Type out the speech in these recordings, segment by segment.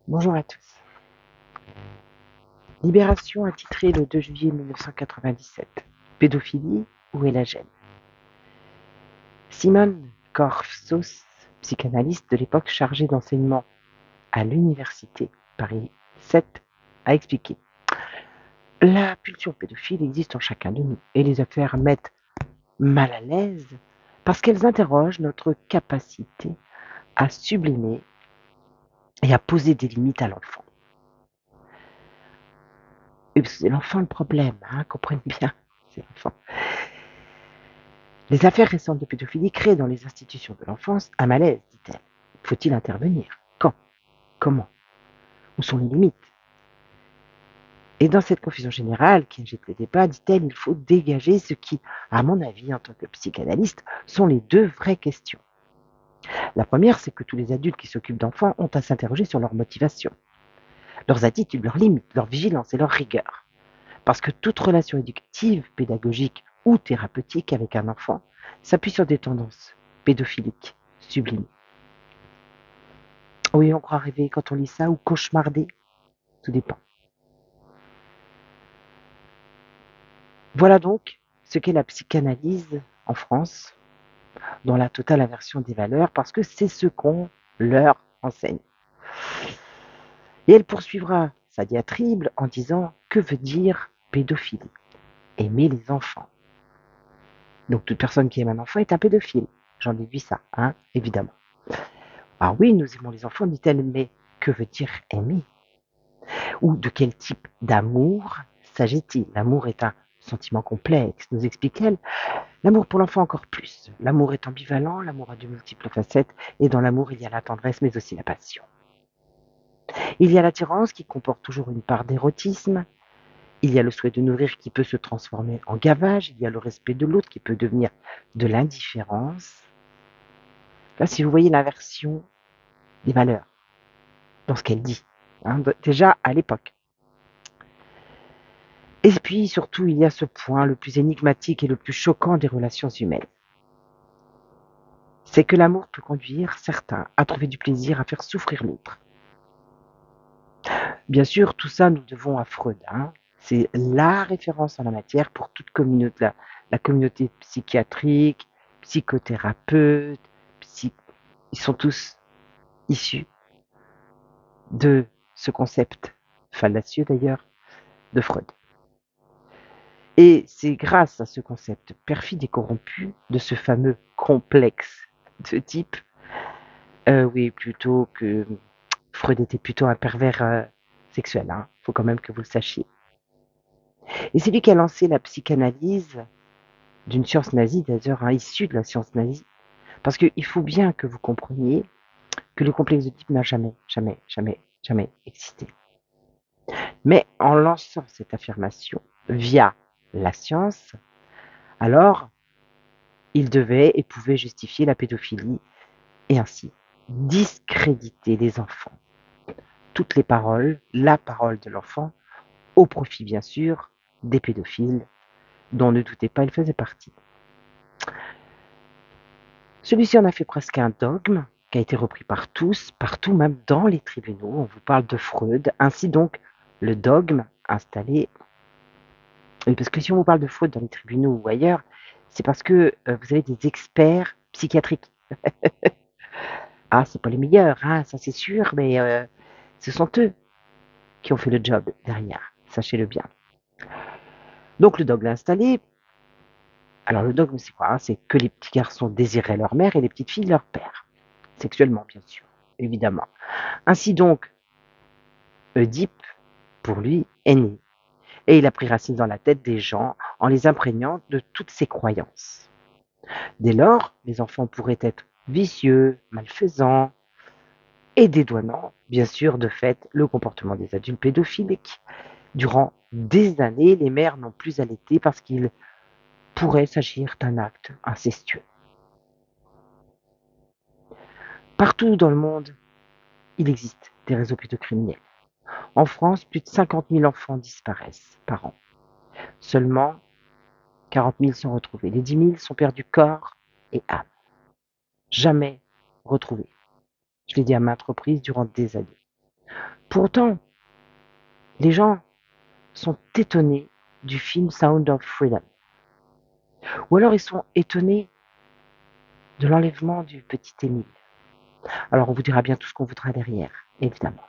Bonjour à tous. Libération a titré le 2 juillet 1997 Pédophilie, où est la gêne? Simone Korfsos, psychanalyste de l'époque chargée d'enseignement à l'université Paris 7, a expliqué: la pulsion pédophile existe en chacun de nous et les affaires mettent mal à l'aise parce qu'elles interrogent notre capacité à sublimer et à poser des limites à l'enfant. Et c'est l'enfant le problème, comprenez bien, c'est l'enfant. Les affaires récentes de pédophilie créent dans les institutions de l'enfance un malaise, dit-elle. Faut-il intervenir? Quand? Comment? Où sont les limites? Et dans cette confusion générale qui agite le débat, dit-elle, il faut dégager ce qui, à mon avis, en tant que psychanalyste, sont les deux vraies questions. La première, c'est que tous les adultes qui s'occupent d'enfants ont à s'interroger sur leur motivation, leurs attitudes, leurs limites, leur vigilance et leur rigueur. Parce que toute relation éducative, pédagogique ou thérapeutique avec un enfant s'appuie sur des tendances pédophiliques sublimes. Oui, on croit rêver quand on lit ça ou cauchemarder, tout dépend. Voilà donc ce qu'est la psychanalyse en France, dans la totale inversion des valeurs, parce que c'est ce qu'on leur enseigne. Et elle poursuivra sa diatribe en disant: que veut dire pédophilie? Aimer les enfants. Donc toute personne qui aime un enfant est un pédophile. J'en déduis ça, évidemment. Ah oui, nous aimons les enfants, dit-elle, mais que veut dire aimer? Ou de quel type d'amour s'agit-il? L'amour est un sentiment complexe, nous explique-t-elle. L'amour pour l'enfant encore plus. L'amour est ambivalent, l'amour a de multiples facettes, et dans l'amour il y a la tendresse mais aussi la passion. Il y a l'attirance qui comporte toujours une part d'érotisme, il y a le souhait de nourrir qui peut se transformer en gavage, il y a le respect de l'autre qui peut devenir de l'indifférence. Là, si vous voyez l'inversion des valeurs dans ce qu'elle dit, déjà à l'époque. Et puis surtout, il y a ce point le plus énigmatique et le plus choquant des relations humaines. C'est que l'amour peut conduire certains à trouver du plaisir à faire souffrir l'autre. Bien sûr, tout ça, nous devons à Freud. C'est la référence en la matière pour toute communauté, la communauté psychiatrique, psychothérapeute, ils sont tous issus de ce concept fallacieux d'ailleurs de Freud. Et c'est grâce à ce concept perfide et corrompu de ce fameux complexe de type, oui, plutôt que Freud était plutôt un pervers sexuel, faut quand même que vous le sachiez. Et c'est lui qui a lancé la psychanalyse d'une science nazie, d'ailleurs, issue de la science nazie, parce qu'il faut bien que vous compreniez que le complexe de type n'a jamais, jamais, jamais, jamais existé. Mais en lançant cette affirmation via la science, alors il devait et pouvait justifier la pédophilie et ainsi discréditer les enfants. Toutes les paroles, la parole de l'enfant, au profit bien sûr des pédophiles, dont ne doutez pas il faisait partie. Celui-ci en a fait presque un dogme qui a été repris par tous, partout, même dans les tribunaux. On vous parle de Freud. Ainsi donc, le dogme installé. Et parce que si on vous parle de Freud dans les tribunaux ou ailleurs, c'est parce que vous avez des experts psychiatriques. C'est pas les meilleurs, ça c'est sûr, mais ce sont eux qui ont fait le job derrière. Sachez-le bien. Donc le dogme installé. Alors le dogme, c'est quoi? C'est que les petits garçons désiraient leur mère et les petites filles leur père. Sexuellement, bien sûr, évidemment. Ainsi donc, Oedipe, pour lui, est né. Et il a pris racine dans la tête des gens en les imprégnant de toutes ses croyances. Dès lors, les enfants pourraient être vicieux, malfaisants et dédouanant, bien sûr, de fait, le comportement des adultes pédophiliques. Durant des années, les mères n'ont plus allaité parce qu'il pourrait s'agir d'un acte incestueux. Partout dans le monde, il existe des réseaux pédocriminels. En France, plus de 50 000 enfants disparaissent par an. Seulement 40 000 sont retrouvés. Les 10 000 sont perdus corps et âme. Jamais retrouvés. Je l'ai dit à maintes reprises durant des années. Pour autant, les gens sont étonnés du film Sound of Freedom. Ou alors ils sont étonnés de l'enlèvement du petit Émile. Alors on vous dira bien tout ce qu'on voudra derrière, évidemment.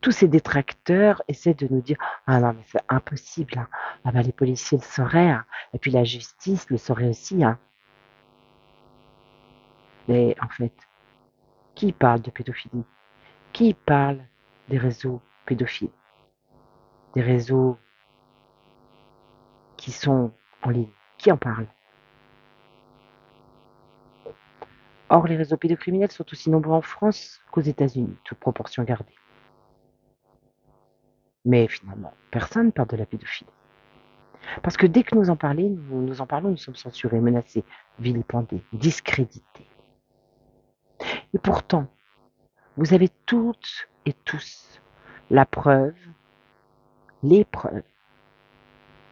Tous ces détracteurs essaient de nous dire ah non mais c'est impossible, hein. Ah bah les policiers le sauraient, hein. Et puis la justice le saurait aussi. Hein. Mais en fait, qui parle de pédophilie? Qui parle des réseaux pédophiles? Des réseaux qui sont en ligne? Qui en parle? Or, les réseaux pédocriminels sont aussi nombreux en France qu'aux États-Unis, toute proportion gardée. Mais finalement, personne ne parle de la pédophilie. Parce que dès que nous en parlons, nous sommes censurés, menacés, vilipendés, discrédités. Et pourtant, vous avez toutes et tous la preuve, les preuves,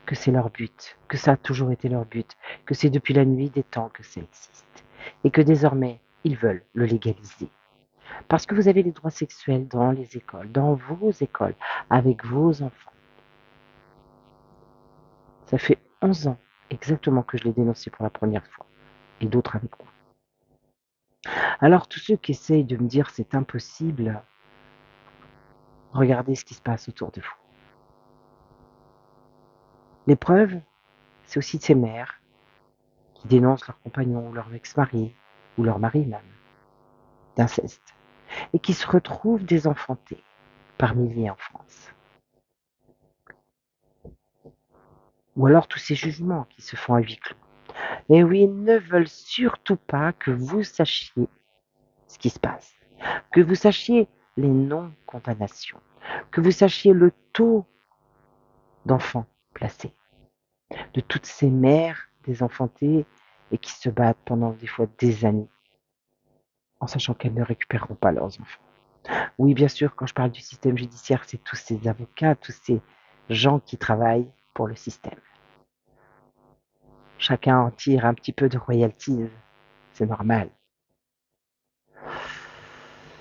que c'est leur but, que ça a toujours été leur but, que c'est depuis la nuit des temps que ça existe, et que désormais, ils veulent le légaliser. Parce que vous avez les droits sexuels dans les écoles, dans vos écoles, avec vos enfants. Ça fait 11 ans exactement que je l'ai dénoncé pour la première fois, et d'autres avec moi. Alors tous ceux qui essayent de me dire c'est impossible, regardez ce qui se passe autour de vous. L'épreuve, c'est aussi de ces mères qui dénoncent leur compagnon ou leur ex-mari, ou leur mari même, d'inceste, et qui se retrouvent désenfantés par milliers en France. Ou alors tous ces jugements qui se font à huis clos. Et oui, ils ne veulent surtout pas que vous sachiez ce qui se passe, que vous sachiez les non-condamnations, que vous sachiez le taux d'enfants placés, de toutes ces mères désenfantées et qui se battent pendant des fois des années en sachant qu'elles ne récupéreront pas leurs enfants. Oui, bien sûr, quand je parle du système judiciaire, c'est tous ces avocats, tous ces gens qui travaillent pour le système. Chacun en tire un petit peu de royalties, c'est normal.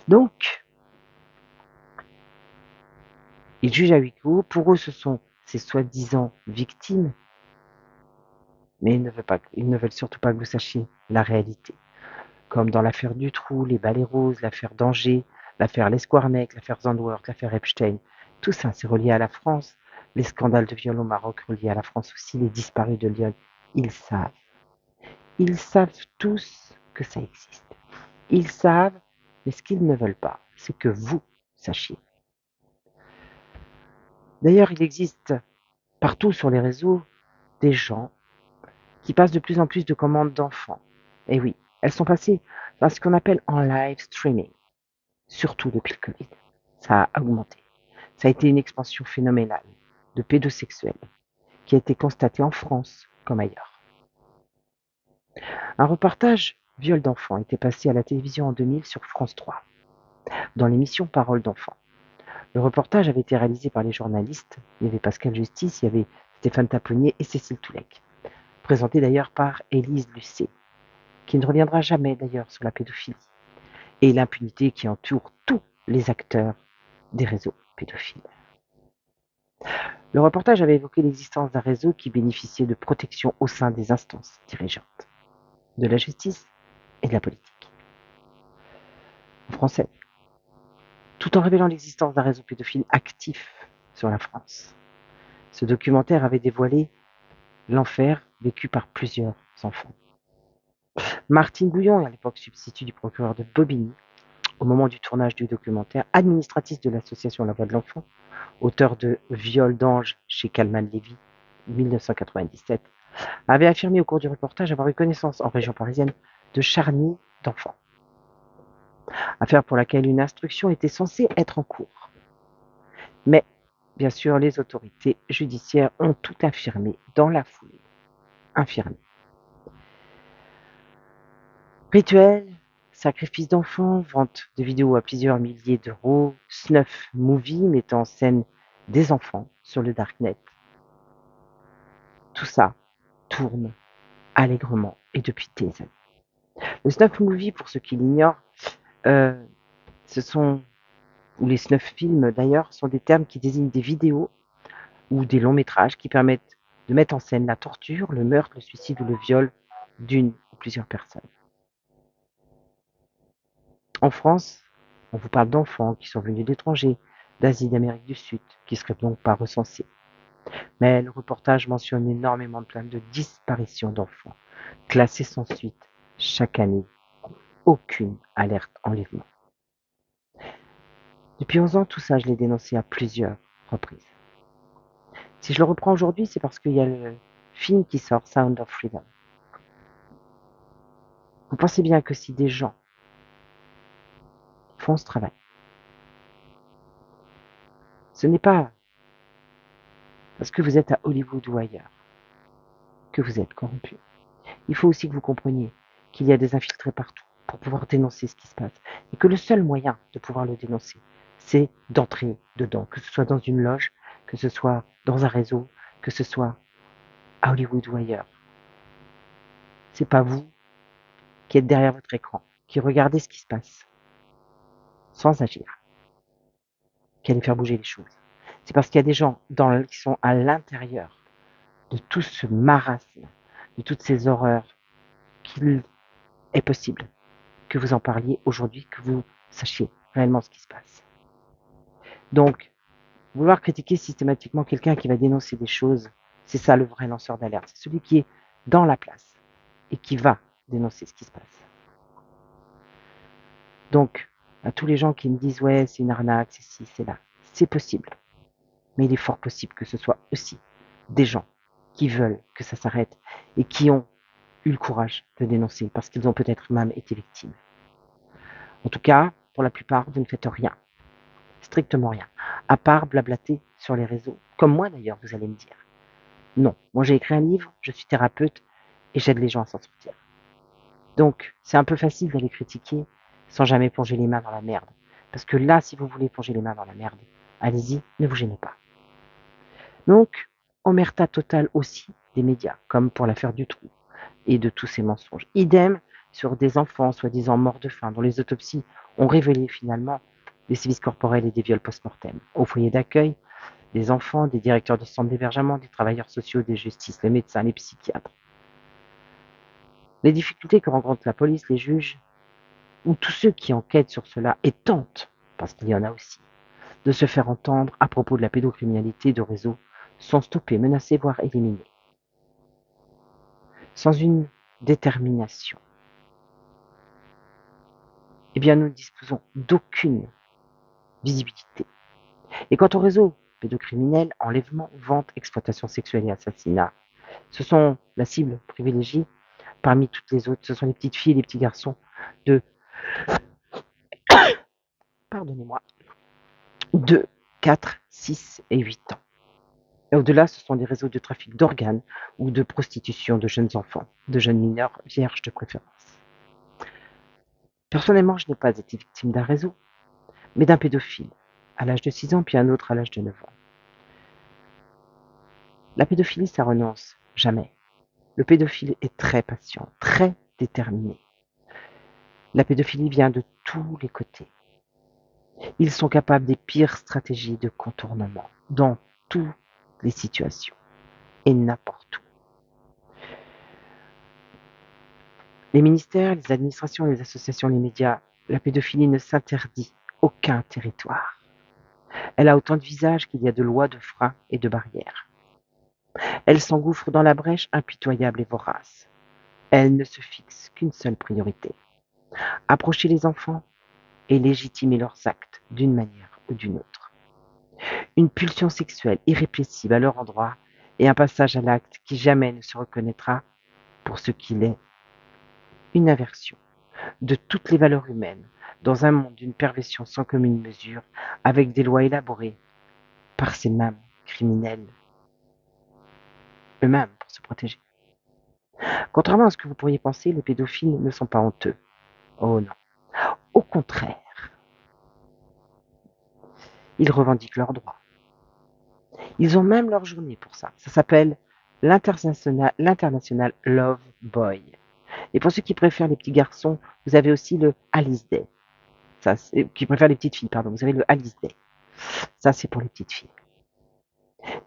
Donc, ils jugent à huis clos. Pour eux, ce sont ces soi-disant victimes, mais ils ne veulent surtout pas que vous sachiez la réalité. Comme dans l'affaire Dutroux, les balais roses, l'affaire d'Angers, l'affaire Lesquarnec, l'affaire Zandvoort, l'affaire Epstein. Tout ça, c'est relié à la France. Les scandales de viol au Maroc reliés à la France aussi, les disparus de Lyon. Ils savent. Ils savent tous que ça existe. Ils savent, mais ce qu'ils ne veulent pas, c'est que vous sachiez. D'ailleurs, il existe partout sur les réseaux des gens qui passent de plus en plus de commandes d'enfants. Et oui, elles sont passées à ce qu'on appelle en live streaming, surtout depuis le Covid. Ça a augmenté. Ça a été une expansion phénoménale de pédosexuels qui a été constatée en France comme ailleurs. Un reportage viol d'enfants était passé à la télévision en 2000 sur France 3, dans l'émission Parole d'enfants. Le reportage avait été réalisé par les journalistes. Il y avait Pascal Justice, il y avait Stéphane Taponnier et Cécile Toulec. Présenté d'ailleurs par Élise Lucet, qui ne reviendra jamais d'ailleurs sur la pédophilie et l'impunité qui entoure tous les acteurs des réseaux pédophiles. Le reportage avait évoqué l'existence d'un réseau qui bénéficiait de protection au sein des instances dirigeantes, de la justice et de la politique. En français, tout en révélant l'existence d'un réseau pédophile actif sur la France. Ce documentaire avait dévoilé l'enfer vécu par plusieurs enfants. Martine Bouillon, à l'époque substitut du procureur de Bobigny, au moment du tournage du documentaire, administratrice de l'association La Voix de l'Enfant, auteur de Viol d'ange chez Calman Lévy, 1997, avait affirmé au cours du reportage avoir eu connaissance en région parisienne de charniers d'enfants. Affaire pour laquelle une instruction était censée être en cours. Mais, bien sûr, les autorités judiciaires ont tout affirmé dans la foulée. Infirmé. Rituel, sacrifice d'enfants, vente de vidéos à plusieurs milliers d'euros, snuff movie mettant en scène des enfants sur le darknet. Tout ça tourne allègrement et depuis des années. Le snuff movie, pour ceux qui l'ignorent, ce sont ou les snuff films d'ailleurs, sont des termes qui désignent des vidéos ou des longs métrages qui permettent de mettre en scène la torture, le meurtre, le suicide ou le viol d'une ou plusieurs personnes. En France, on vous parle d'enfants qui sont venus d'étrangers, d'Asie, d'Amérique du Sud, qui ne seraient donc pas recensés. Mais le reportage mentionne énormément de plaintes de disparition d'enfants, classés sans suite chaque année. Aucune alerte enlèvement. Depuis 11 ans, tout ça, je l'ai dénoncé à plusieurs reprises. Si je le reprends aujourd'hui, c'est parce qu'il y a le film qui sort, Sound of Freedom. Vous pensez bien que si des gens font ce travail, ce n'est pas parce que vous êtes à Hollywood ou ailleurs que vous êtes corrompu. Il faut aussi que vous compreniez qu'il y a des infiltrés partout pour pouvoir dénoncer ce qui se passe et que le seul moyen de pouvoir le dénoncer, c'est d'entrer dedans, que ce soit dans une loge, que ce soit dans un réseau, que ce soit à Hollywood ou ailleurs. C'est pas vous qui êtes derrière votre écran, qui regardez ce qui se passe, sans agir, qui allez faire bouger les choses. C'est parce qu'il y a des gens qui sont à l'intérieur de tout ce marasme, de toutes ces horreurs, qu'il est possible que vous en parliez aujourd'hui, que vous sachiez réellement ce qui se passe. Donc, vouloir critiquer systématiquement quelqu'un qui va dénoncer des choses, c'est ça le vrai lanceur d'alerte. C'est celui qui est dans la place et qui va dénoncer ce qui se passe. Donc, à tous les gens qui me disent ouais, c'est une arnaque, c'est ci, c'est là, c'est possible. Mais il est fort possible que ce soit aussi des gens qui veulent que ça s'arrête et qui ont eu le courage de dénoncer parce qu'ils ont peut-être même été victimes. En tout cas, pour la plupart, vous ne faites rien, strictement rien, à part blablater sur les réseaux, comme moi d'ailleurs, vous allez me dire. Non, moi j'ai écrit un livre, je suis thérapeute et j'aide les gens à s'en sortir. Donc, c'est un peu facile d'aller critiquer sans jamais plonger les mains dans la merde. Parce que là, si vous voulez plonger les mains dans la merde, allez-y, ne vous gênez pas. Donc, omerta totale aussi des médias, comme pour l'affaire Dutroux et de tous ces mensonges. Idem sur des enfants soi-disant morts de faim, dont les autopsies ont révélé finalement des sévices corporels et des viols post-mortem. Au foyer d'accueil, des enfants, des directeurs de centres d'hébergement, des travailleurs sociaux, des justices, les médecins, les psychiatres. Les difficultés que rencontrent la police, les juges, ou tous ceux qui enquêtent sur cela et tentent, parce qu'il y en a aussi, de se faire entendre à propos de la pédocriminalité de réseau, sont stoppés, menacés, voire éliminés. Sans une détermination, eh bien nous ne disposons d'aucune visibilité. Et quant au réseau pédocriminel, enlèvement, vente, exploitation sexuelle et assassinat, ce sont la cible privilégiée parmi toutes les autres. Ce sont les petites filles et les petits garçons de, pardonnez-moi, de 4, 6 et 8 ans. Et au-delà, ce sont des réseaux de trafic d'organes ou de prostitution de jeunes enfants, de jeunes mineurs vierges de préférence. Personnellement, je n'ai pas été victime d'un réseau, mais d'un pédophile, à l'âge de 6 ans, puis un autre à l'âge de 9 ans. La pédophilie, ça renonce jamais. Le pédophile est très patient, très déterminé. La pédophilie vient de tous les côtés. Ils sont capables des pires stratégies de contournement, dans toutes les situations et n'importe où. Les ministères, les administrations, les associations, les médias, la pédophilie ne s'interdit aucun territoire. Elle a autant de visages qu'il y a de lois, de freins et de barrières. Elle s'engouffre dans la brèche impitoyable et vorace. Elle ne se fixe qu'une seule priorité: approcher les enfants et légitimer leurs actes d'une manière ou d'une autre. Une pulsion sexuelle irrépressible à leur endroit et un passage à l'acte qui jamais ne se reconnaîtra pour ce qu'il est: une inversion de toutes les valeurs humaines dans un monde d'une perversion sans commune mesure, avec des lois élaborées par ces mêmes criminels eux-mêmes pour se protéger. Contrairement à ce que vous pourriez penser, les pédophiles ne sont pas honteux. Oh non. Au contraire, ils revendiquent leurs droits. Ils ont même leur journée pour ça. Ça s'appelle l'International Love Boy. Et pour ceux qui préfèrent les petits garçons, vous avez aussi le Alice Day. Ça, qui préfèrent les petites filles, pardon. Vous avez le Alice Day. Ça, c'est pour les petites filles.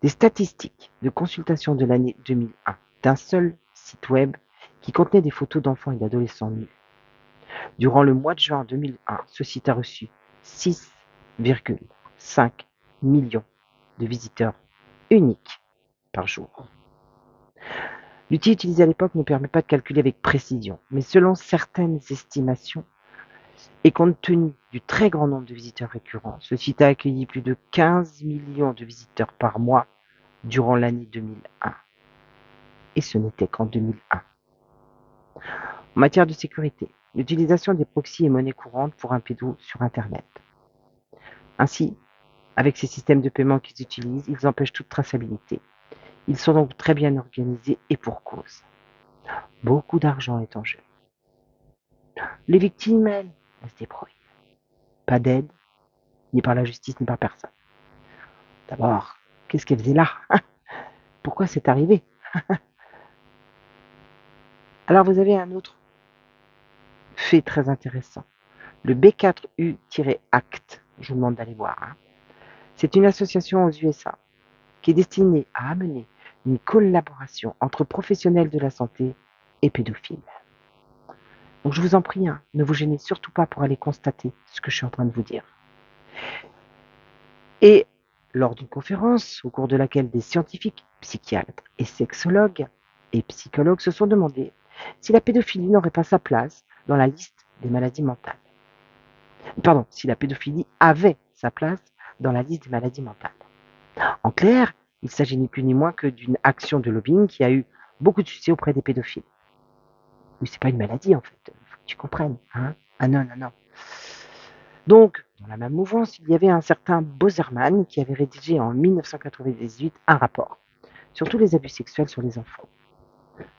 Des statistiques de consultation de l'année 2001 d'un seul site web qui contenait des photos d'enfants et d'adolescents nus. Durant le mois de juin 2001, ce site a reçu 6,5 millions de visiteurs uniques par jour. L'outil utilisé à l'époque ne permet pas de calculer avec précision, mais selon certaines estimations, et compte tenu du très grand nombre de visiteurs récurrents, ce site a accueilli plus de 15 millions de visiteurs par mois durant l'année 2001. Et ce n'était qu'en 2001. En matière de sécurité, l'utilisation des proxys est monnaie courante pour un pédo sur Internet. Ainsi, avec ces systèmes de paiement qu'ils utilisent, ils empêchent toute traçabilité. Ils sont donc très bien organisés et pour cause. Beaucoup d'argent est en jeu. Les victimes, elles se débrouillent. Pas d'aide, ni par la justice, ni par personne. D'abord, qu'est-ce qu'elle faisait là? Pourquoi c'est arrivé? Alors vous avez un autre fait très intéressant. Le B4U-ACT, je vous demande d'aller voir. C'est une association aux USA qui est destinée à amener une collaboration entre professionnels de la santé et pédophiles. Donc je vous en prie, ne vous gênez surtout pas pour aller constater ce que je suis en train de vous dire. Et lors d'une conférence, au cours de laquelle des scientifiques, psychiatres et sexologues et psychologues se sont demandé si la pédophilie n'aurait pas sa place dans la liste des maladies mentales. Pardon, si la pédophilie avait sa place dans la liste des maladies mentales. En clair, il s'agit ni plus ni moins que d'une action de lobbying qui a eu beaucoup de succès auprès des pédophiles. Mais c'est pas une maladie en fait, faut que tu comprennes. Ah non. Donc, dans la même mouvance, il y avait un certain Boserman qui avait rédigé en 1998 un rapport sur tous les abus sexuels sur les enfants.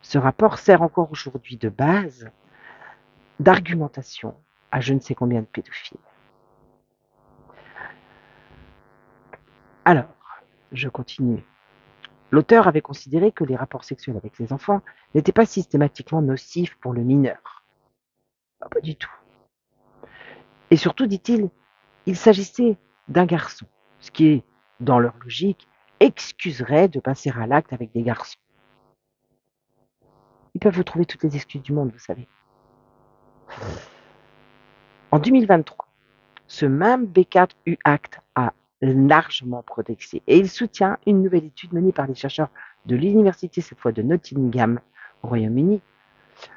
Ce rapport sert encore aujourd'hui de base d'argumentation à je ne sais combien de pédophiles. Alors, je continue. L'auteur avait considéré que les rapports sexuels avec les enfants n'étaient pas systématiquement nocifs pour le mineur. Pas du tout. Et surtout, dit-il, il s'agissait d'un garçon, ce qui est, dans leur logique, excuserait de passer à l'acte avec des garçons. Ils peuvent vous trouver toutes les excuses du monde, vous savez. En 2023, ce même B4U-ACT a largement progressé et il soutient une nouvelle étude menée par des chercheurs de l'université, cette fois de Nottingham, au Royaume-Uni.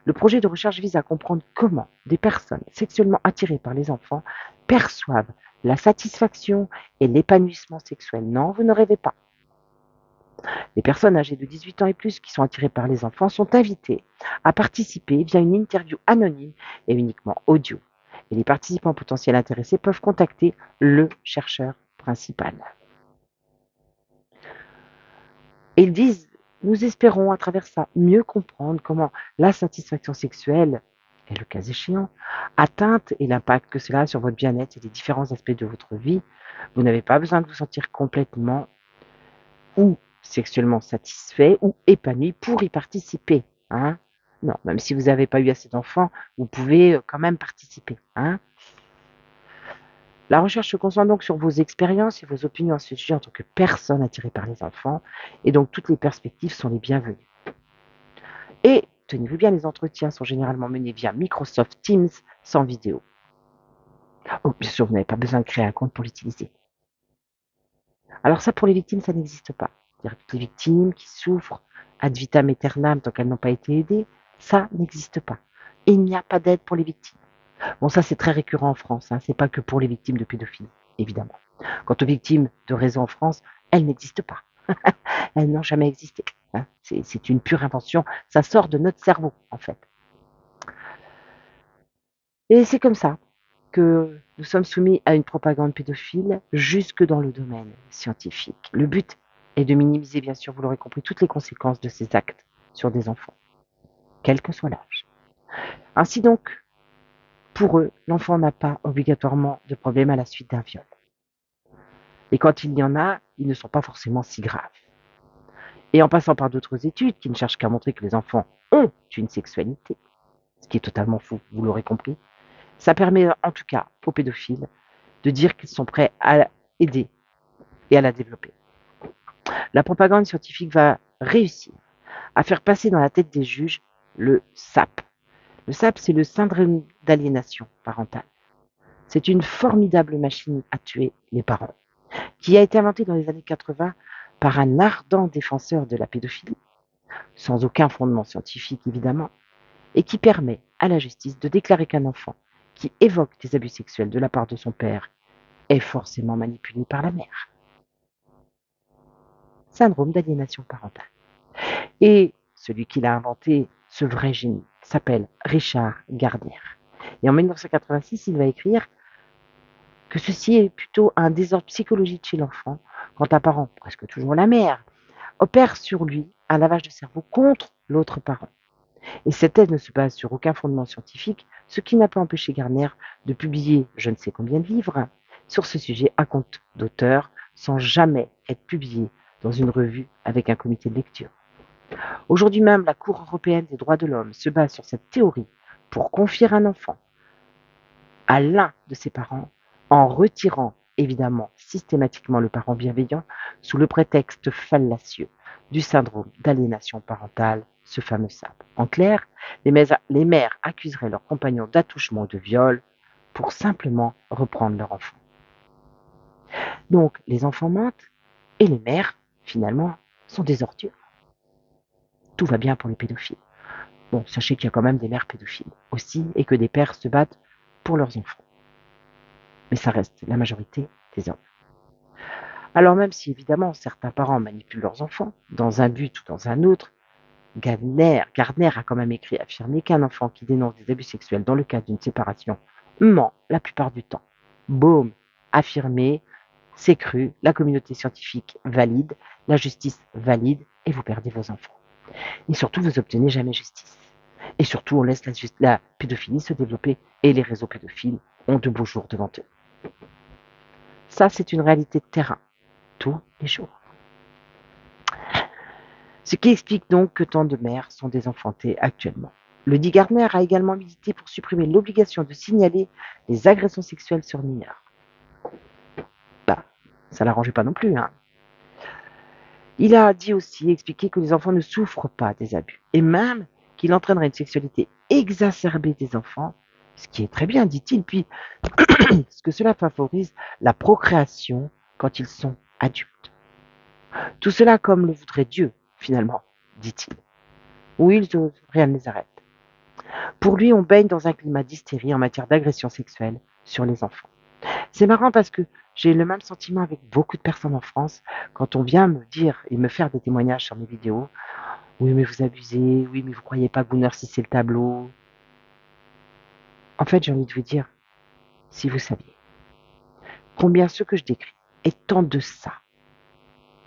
Le projet de recherche vise à comprendre comment des personnes sexuellement attirées par les enfants perçoivent la satisfaction et l'épanouissement sexuel. Non, vous ne rêvez pas. Les personnes âgées de 18 ans et plus qui sont attirées par les enfants sont invitées à participer via une interview anonyme et uniquement audio. Et les participants potentiels intéressés peuvent contacter le chercheur principal. Et ils disent, nous espérons à travers ça mieux comprendre comment la satisfaction sexuelle, et le cas échéant, atteinte et l'impact que cela a sur votre bien-être et les différents aspects de votre vie. Vous n'avez pas besoin de vous sentir complètement ou sexuellement satisfait ou épanoui pour y participer. Non, même si vous n'avez pas eu assez d'enfants, vous pouvez quand même participer. La recherche se concentre donc sur vos expériences et vos opinions à ce sujet en tant que personne attirée par les enfants, et donc toutes les perspectives sont les bienvenues. Et tenez-vous bien, les entretiens sont généralement menés via Microsoft Teams sans vidéo. Oh, bien sûr, vous n'avez pas besoin de créer un compte pour l'utiliser. Alors ça, pour les victimes, ça n'existe pas. C'est-à-dire que les victimes qui souffrent ad vitam aeternam tant qu'elles n'ont pas été aidées, ça n'existe pas. Et il n'y a pas d'aide pour les victimes. Bon, ça, c'est très récurrent en France. C'est pas que pour les victimes de pédophilie, évidemment. Quant aux victimes de réseau en France, elles n'existent pas. Elles n'ont jamais existé. C'est une pure invention. Ça sort de notre cerveau, en fait. Et c'est comme ça que nous sommes soumis à une propagande pédophile jusque dans le domaine scientifique. Le but est de minimiser, bien sûr, vous l'aurez compris, toutes les conséquences de ces actes sur des enfants, quel que soit l'âge. Ainsi donc, pour eux, l'enfant n'a pas obligatoirement de problème à la suite d'un viol. Et quand il y en a, ils ne sont pas forcément si graves. Et en passant par d'autres études qui ne cherchent qu'à montrer que les enfants ont une sexualité, ce qui est totalement faux, vous l'aurez compris, Ça permet en tout cas aux pédophiles de dire qu'ils sont prêts à aider et à la développer. La propagande scientifique va réussir à faire passer dans la tête des juges le SAP. Le SAP, c'est le syndrome d'aliénation parentale. C'est une formidable machine à tuer les parents, qui a été inventée dans les années 80 par un ardent défenseur de la pédophilie, sans aucun fondement scientifique évidemment, et qui permet à la justice de déclarer qu'un enfant qui évoque des abus sexuels de la part de son père est forcément manipulé par la mère. Syndrome d'aliénation parentale. Et celui qui l'a inventé, ce vrai génie, s'appelle Richard Gardner. Et en 1986, il va écrire que ceci est plutôt un désordre psychologique chez l'enfant, quand un parent, presque toujours la mère, opère sur lui un lavage de cerveau contre l'autre parent. Et cette thèse ne se base sur aucun fondement scientifique, ce qui n'a pas empêché Gardner de publier je ne sais combien de livres sur ce sujet à compte d'auteur, sans jamais être publié dans une revue avec un comité de lecture. Aujourd'hui même, la Cour européenne des droits de l'homme se base sur cette théorie pour confier un enfant à l'un de ses parents en retirant évidemment systématiquement le parent bienveillant sous le prétexte fallacieux du syndrome d'aliénation parentale, ce fameux SAP. En clair, les mères accuseraient leurs compagnons d'attouchement ou de viol pour simplement reprendre leur enfant. Donc les enfants mentent et les mères, finalement, sont des ordures. Tout va bien pour les pédophiles. Bon, sachez qu'il y a quand même des mères pédophiles aussi et que des pères se battent pour leurs enfants. Mais ça reste la majorité des hommes. Alors même si évidemment certains parents manipulent leurs enfants dans un but ou dans un autre, Gardner a quand même écrit affirmer qu'un enfant qui dénonce des abus sexuels dans le cadre d'une séparation ment la plupart du temps. Boum, affirmé, c'est cru, la communauté scientifique valide, la justice valide et vous perdez vos enfants. Et surtout, vous obtenez jamais justice. Et surtout, on laisse la pédophilie se développer et les réseaux pédophiles ont de beaux jours devant eux. Ça, c'est une réalité de terrain, tous les jours. Ce qui explique donc que tant de mères sont désenfantées actuellement. Le dit Gardner a également milité pour supprimer l'obligation de signaler les agressions sexuelles sur mineurs. Bah, ça l'arrangeait pas non plus, hein. Il a dit aussi, expliqué que les enfants ne souffrent pas des abus, et même qu'il entraînerait une sexualité exacerbée des enfants, ce qui est très bien, dit-il, puis ce que cela favorise la procréation quand ils sont adultes. Tout cela comme le voudrait Dieu, finalement, dit-il. Oui, rien ne les arrête. Pour lui, on baigne dans un climat d'hystérie en matière d'agression sexuelle sur les enfants. C'est marrant parce que j'ai le même sentiment avec beaucoup de personnes en France quand on vient me dire et me faire des témoignages sur mes vidéos. Oui, mais vous abusez. Oui, mais vous croyez pas que vous noircissez le tableau. En fait, j'ai envie de vous dire, si vous saviez combien ce que je décris est en deçà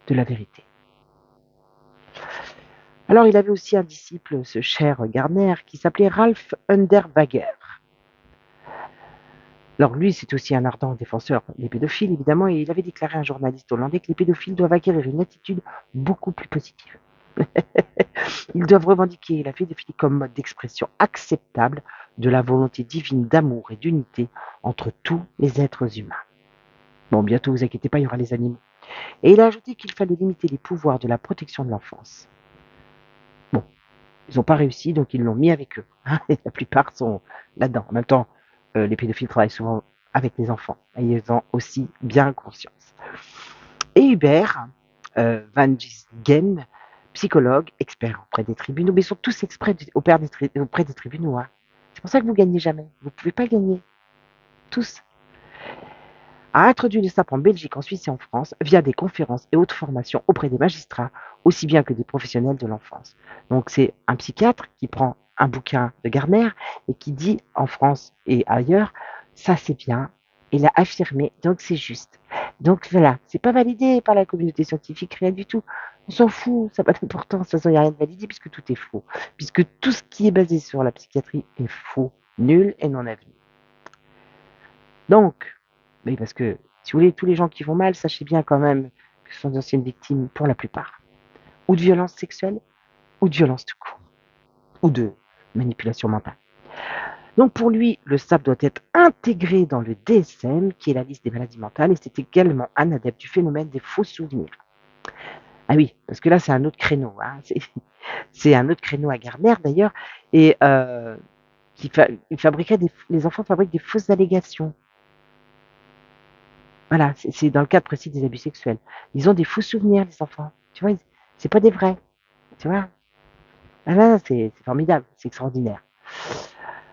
de la vérité. Alors, il avait aussi un disciple, ce cher Gardner, qui s'appelait Ralph Underwager. Alors lui, c'est aussi un ardent défenseur des pédophiles, évidemment, et il avait déclaré à un journaliste hollandais que les pédophiles doivent acquérir une attitude beaucoup plus positive. Ils doivent revendiquer la pédophilie comme mode d'expression acceptable de la volonté divine d'amour et d'unité entre tous les êtres humains. Bon, bientôt, vous inquiétez pas, il y aura les animaux. Et il a ajouté qu'il fallait limiter les pouvoirs de la protection de l'enfance. Bon, ils n'ont pas réussi, donc ils l'ont mis avec eux. Et la plupart sont là-dedans. En même temps, les pédophiles travaillent souvent avec les enfants. Et ils ont aussi bien conscience. Et Hubert Van Gisgen, psychologue, expert auprès des tribunaux, mais ils sont tous experts auprès des tribunaux. Hein. C'est pour ça que vous ne gagnez jamais. Vous ne pouvez pas gagner. Tous. A introduit le SAP en Belgique, en Suisse et en France via des conférences et autres formations auprès des magistrats, aussi bien que des professionnels de l'enfance. Donc c'est un psychiatre qui prend un bouquin de Gardner et qui dit en France et ailleurs, ça c'est bien, il a affirmé, donc c'est juste. Donc voilà, c'est pas validé par la communauté scientifique, rien du tout. On s'en fout, ça n'a pas d'importance, de toute façon il n'y a rien de validé puisque tout est faux. Puisque tout ce qui est basé sur la psychiatrie est faux, nul et non avenu. Donc, oui, parce que, si vous voulez, tous les gens qui vont mal, sachez bien quand même que ce sont d'anciennes victimes pour la plupart. Ou de violences sexuelles, ou de violences tout court, ou de manipulation mentale. Donc pour lui, le sable doit être intégré dans le DSM, qui est la liste des maladies mentales, et c'est également un adepte du phénomène des faux souvenirs. Ah oui, parce que là, c'est un autre créneau. Hein. C'est un autre créneau à Gardner, d'ailleurs, et les enfants fabriquent des fausses allégations. Voilà, c'est dans le cadre précis des abus sexuels. Ils ont des faux souvenirs, les enfants. Tu vois, c'est pas des vrais. Tu vois. Ah là, c'est formidable, c'est extraordinaire.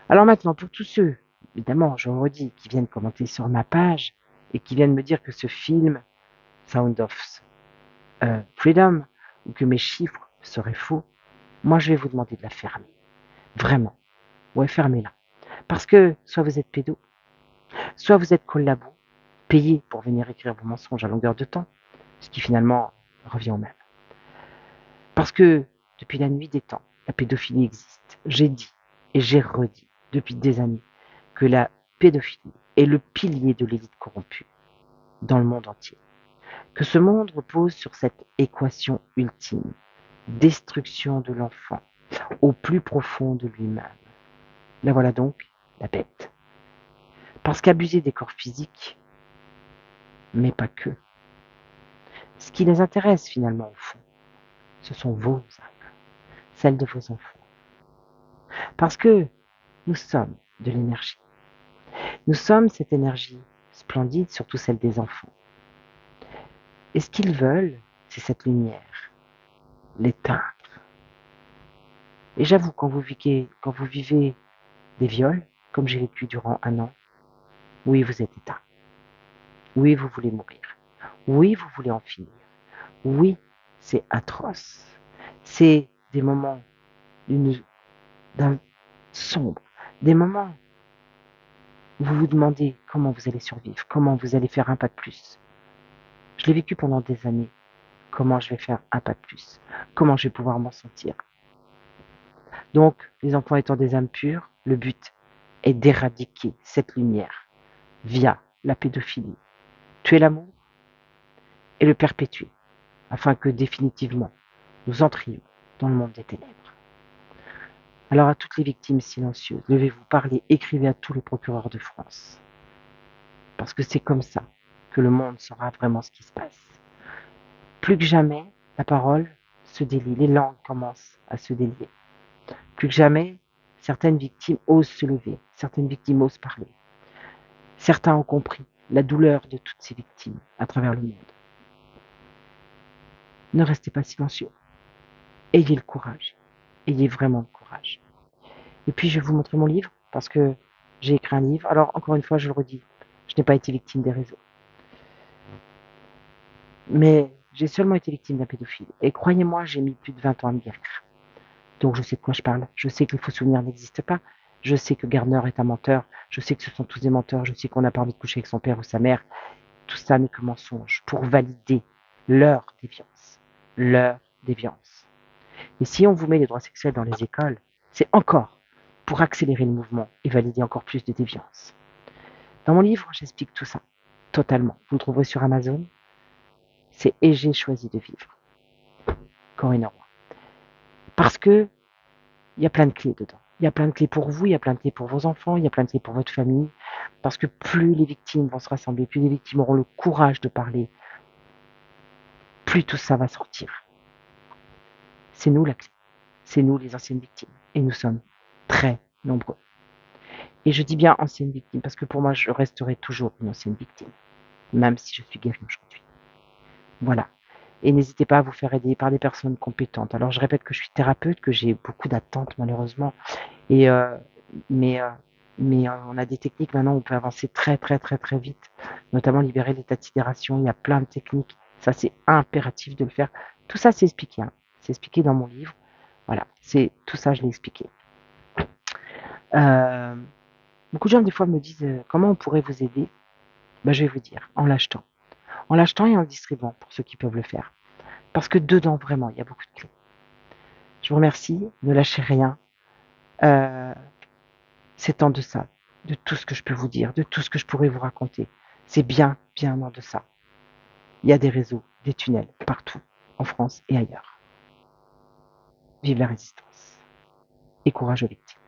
Alors maintenant, pour tous ceux, évidemment, je redis, qui viennent commenter sur ma page et qui viennent me dire que ce film, Sound of Freedom, ou que mes chiffres seraient faux, moi je vais vous demander de la fermer. Vraiment. Ouais, fermez-la. Parce que soit vous êtes pédo, soit vous êtes collabo, payé pour venir écrire vos mensonges à longueur de temps, ce qui finalement revient au même. Parce que depuis la nuit des temps, la pédophilie existe. J'ai dit et j'ai redit depuis des années que la pédophilie est le pilier de l'élite corrompue dans le monde entier. Que ce monde repose sur cette équation ultime, destruction de l'enfant au plus profond de lui-même. La voilà donc, la bête. Parce qu'abuser des corps physiques, mais pas que. Ce qui les intéresse finalement au fond, ce sont vos âmes, celles de vos enfants. Parce que nous sommes de l'énergie. Nous sommes cette énergie splendide, surtout celle des enfants. Et ce qu'ils veulent, c'est cette lumière, l'éteindre. Et j'avoue, quand vous vivez des viols, comme j'ai vécu durant 1 an, oui, vous êtes éteint. Oui, vous voulez mourir. Oui, vous voulez en finir. Oui, c'est atroce. C'est des moments d'un sombre, des moments où vous vous demandez comment vous allez survivre, comment vous allez faire un pas de plus. Je l'ai vécu pendant des années. Comment je vais faire un pas de plus? Comment je vais pouvoir m'en sortir? Donc, les enfants étant des âmes pures, le but est d'éradiquer cette lumière via la pédophilie, tuer l'amour et le perpétuer, afin que définitivement nous entrions dans le monde des ténèbres. Alors à toutes les victimes silencieuses, levez-vous, parlez, écrivez à tous les procureurs de France. Parce que c'est comme ça que le monde saura vraiment ce qui se passe. Plus que jamais, la parole se délie, les langues commencent à se délier. Plus que jamais, certaines victimes osent se lever, certaines victimes osent parler. Certains ont compris la douleur de toutes ces victimes à travers le monde. Ne restez pas silencieux. Ayez le courage. Ayez vraiment le courage. Et puis, je vais vous montrer mon livre, parce que j'ai écrit un livre. Alors, encore une fois, je le redis, je n'ai pas été victime des réseaux. Mais j'ai seulement été victime d'un pédophile. Et croyez-moi, j'ai mis plus de 20 ans à me guérir. Donc, je sais de quoi je parle. Je sais que les faux souvenirs n'existent pas. Je sais que Gardner est un menteur. Je sais que ce sont tous des menteurs. Je sais qu'on n'a pas envie de coucher avec son père ou sa mère. Tout ça n'est que mensonge pour valider leur déviance. Leur déviance. Et si on vous met les droits sexuels dans les écoles, c'est encore pour accélérer le mouvement et valider encore plus de déviance. Dans mon livre, j'explique tout ça, totalement. Vous le trouverez sur Amazon. C'est Et j'ai choisi de vivre. Corinne Roy. Parce que il y a plein de clés dedans. Il y a plein de clés pour vous, il y a plein de clés pour vos enfants, il y a plein de clés pour votre famille. Parce que plus les victimes vont se rassembler, plus les victimes auront le courage de parler, plus tout ça va sortir. C'est nous la clé. C'est nous les anciennes victimes. Et nous sommes très nombreux. Et je dis bien ancienne victime parce que pour moi, je resterai toujours une ancienne victime, même si je suis guérie aujourd'hui. Voilà. Et n'hésitez pas à vous faire aider par des personnes compétentes. Alors, je répète que je suis thérapeute, que j'ai beaucoup d'attentes malheureusement. Et, mais, on a des techniques maintenant où on peut avancer très, très, très, très vite, notamment libérer l'état de sidération. Il y a plein de techniques. Ça, c'est impératif de le faire. Tout ça, c'est expliqué. Hein. C'est expliqué dans mon livre. Voilà. Tout ça, je l'ai expliqué. Euh, Beaucoup de gens, des fois, me disent comment on pourrait vous aider. Ben, je vais vous dire, en l'achetant. En l'achetant et en le distribuant pour ceux qui peuvent le faire. Parce que dedans, vraiment, il y a beaucoup de clés. Je vous remercie, ne lâchez rien. Euh, c'est en deçà de tout ce que je peux vous dire, de tout ce que je pourrais vous raconter. C'est bien, bien en deçà. Il y a des réseaux, des tunnels, partout, en France et ailleurs. Vive la résistance. Et courage aux victimes.